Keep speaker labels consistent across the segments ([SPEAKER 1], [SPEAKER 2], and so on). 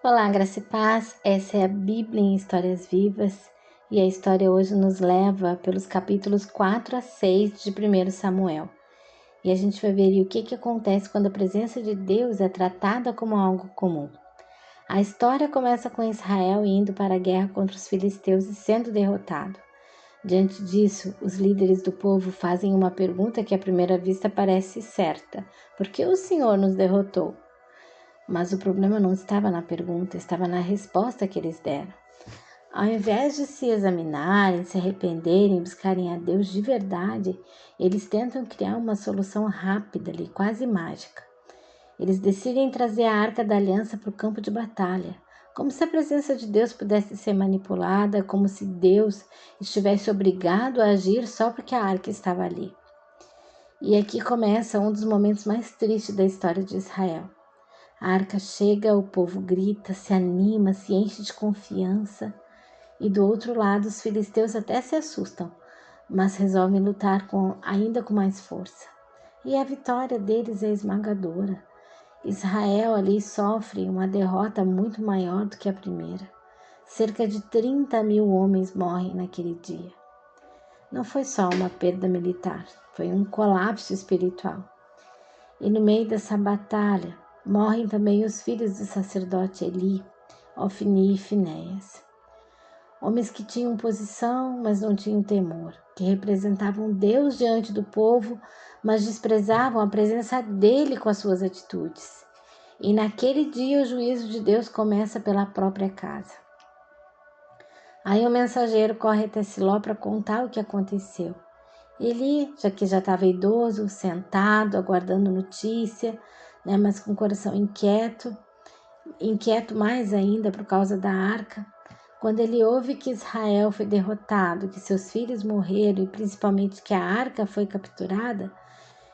[SPEAKER 1] Olá, graça e paz. Essa é a Bíblia em Histórias Vivas e a história hoje nos leva pelos capítulos 4 a 6 de 1 Samuel. E a gente vai ver o que acontece quando a presença de Deus é tratada como algo comum. A história começa com Israel indo para a guerra contra os filisteus e sendo derrotado. Diante disso, os líderes do povo fazem uma pergunta que à primeira vista parece certa: por que o Senhor nos derrotou? Mas o problema não estava na pergunta, estava na resposta que eles deram. Ao invés de se examinarem, se arrependerem, buscarem a Deus de verdade, eles tentam criar uma solução rápida ali, quase mágica. Eles decidem trazer a Arca da Aliança para o campo de batalha, como se a presença de Deus pudesse ser manipulada, como se Deus estivesse obrigado a agir só porque a Arca estava ali. E aqui começa um dos momentos mais tristes da história de Israel. A arca chega, o povo grita, se anima, se enche de confiança. E do outro lado, os filisteus até se assustam, mas resolvem lutar ainda com mais força. E a vitória deles é esmagadora. Israel ali sofre uma derrota muito maior do que a primeira. Cerca de 30.000 homens morrem naquele dia. Não foi só uma perda militar, foi um colapso espiritual. E no meio dessa batalha, morrem também os filhos do sacerdote Eli, Ofni e Finéias. Homens que tinham posição, mas não tinham temor, que representavam Deus diante do povo, mas desprezavam a presença dele com as suas atitudes. E naquele dia o juízo de Deus começa pela própria casa. Aí o mensageiro corre até Siló para contar o que aconteceu. Eli, já estava idoso, sentado, aguardando notícia, mas com o coração inquieto mais ainda por causa da arca. Quando ele ouve que Israel foi derrotado, que seus filhos morreram e principalmente que a arca foi capturada,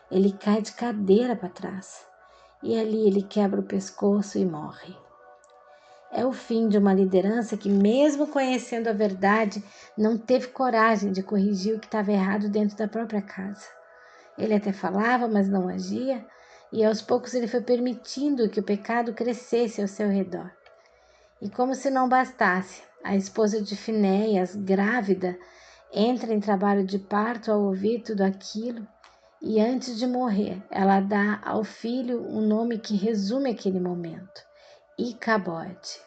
[SPEAKER 1] ele cai de cadeira para trás. E ali ele quebra o pescoço e morre. É o fim de uma liderança que, mesmo conhecendo a verdade, não teve coragem de corrigir o que estava errado dentro da própria casa. Ele até falava, mas não agia, e aos poucos ele foi permitindo que o pecado crescesse ao seu redor. E como se não bastasse, a esposa de Finéias, grávida, entra em trabalho de parto ao ouvir tudo aquilo, e antes de morrer, ela dá ao filho um nome que resume aquele momento: Icabode,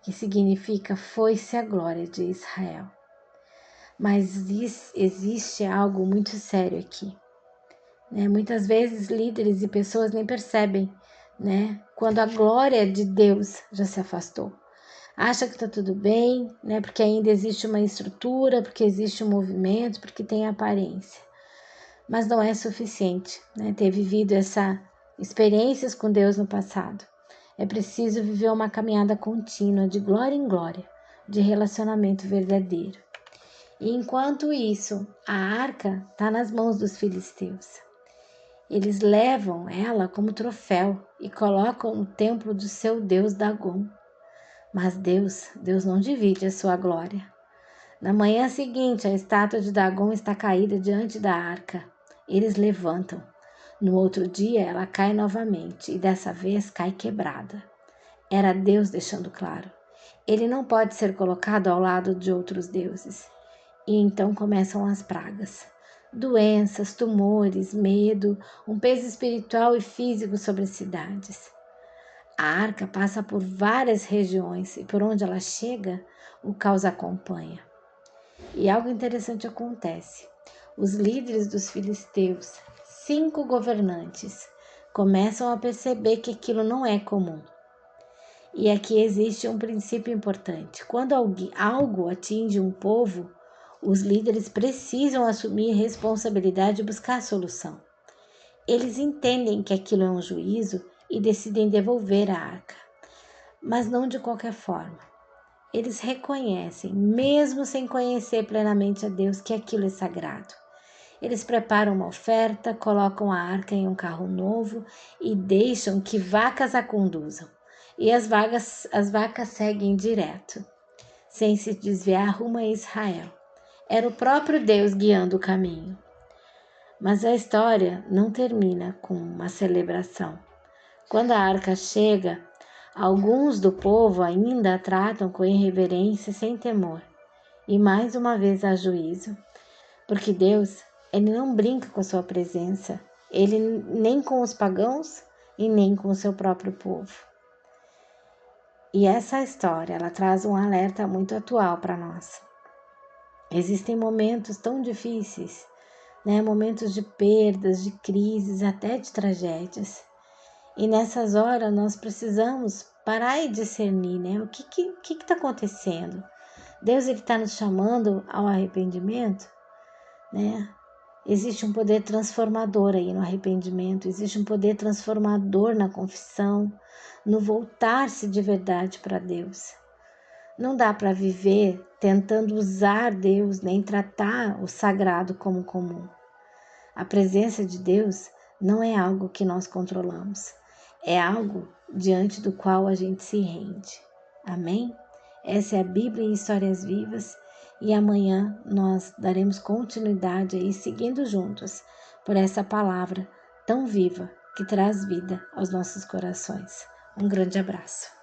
[SPEAKER 1] que significa foi-se a glória de Israel. Mas existe algo muito sério aqui. Muitas vezes líderes e pessoas nem percebem, quando a glória de Deus já se afastou. Acha que está tudo bem, porque ainda existe uma estrutura, porque existe um movimento, porque tem aparência. Mas não é suficiente, ter vivido essas experiências com Deus no passado. É preciso viver uma caminhada contínua, de glória em glória, de relacionamento verdadeiro. E enquanto isso, a arca está nas mãos dos filisteus. Eles levam ela como troféu e colocam no templo do seu deus Dagom. Mas Deus não divide a sua glória. Na manhã seguinte, a estátua de Dagom está caída diante da arca. Eles levantam. No outro dia, ela cai novamente e dessa vez cai quebrada. Era Deus deixando claro: ele não pode ser colocado ao lado de outros deuses. E então começam as pragas. Doenças, tumores, medo, um peso espiritual e físico sobre as cidades. A arca passa por várias regiões e por onde ela chega, o caos acompanha. E algo interessante acontece. Os líderes dos filisteus, 5 governantes, começam a perceber que aquilo não é comum. E aqui existe um princípio importante. Quando algo atinge um povo, os líderes precisam assumir responsabilidade e buscar a solução. Eles entendem que aquilo é um juízo e decidem devolver a arca, mas não de qualquer forma. Eles reconhecem, mesmo sem conhecer plenamente a Deus, que aquilo é sagrado. Eles preparam uma oferta, colocam a arca em um carro novo e deixam que vacas a conduzam. E as vacas seguem direto, sem se desviar rumo a Israel. Era o próprio Deus guiando o caminho. Mas a história não termina com uma celebração. Quando a arca chega, Alguns do povo ainda a tratam com irreverência e sem temor. E mais uma vez há juízo, porque Deus, Ele não brinca com a sua presença, Ele nem com os pagãos e nem com o seu próprio povo. E essa história, ela traz um alerta muito atual para nós. Existem momentos tão difíceis, né? Momentos de perdas, de crises, até de tragédias. E nessas horas nós precisamos parar e discernir, né? O que está acontecendo? Deus está nos chamando ao arrependimento, né? Existe um poder transformador aí no arrependimento, existe um poder transformador na confissão, no voltar-se de verdade para Deus. Não dá para viver tentando usar Deus, nem tratar o sagrado como comum. A presença de Deus não é algo que nós controlamos, é algo diante do qual a gente se rende. Amém? Essa é a Bíblia em Histórias Vivas e amanhã nós daremos continuidade aí, seguindo juntos por essa palavra tão viva que traz vida aos nossos corações. Um grande abraço.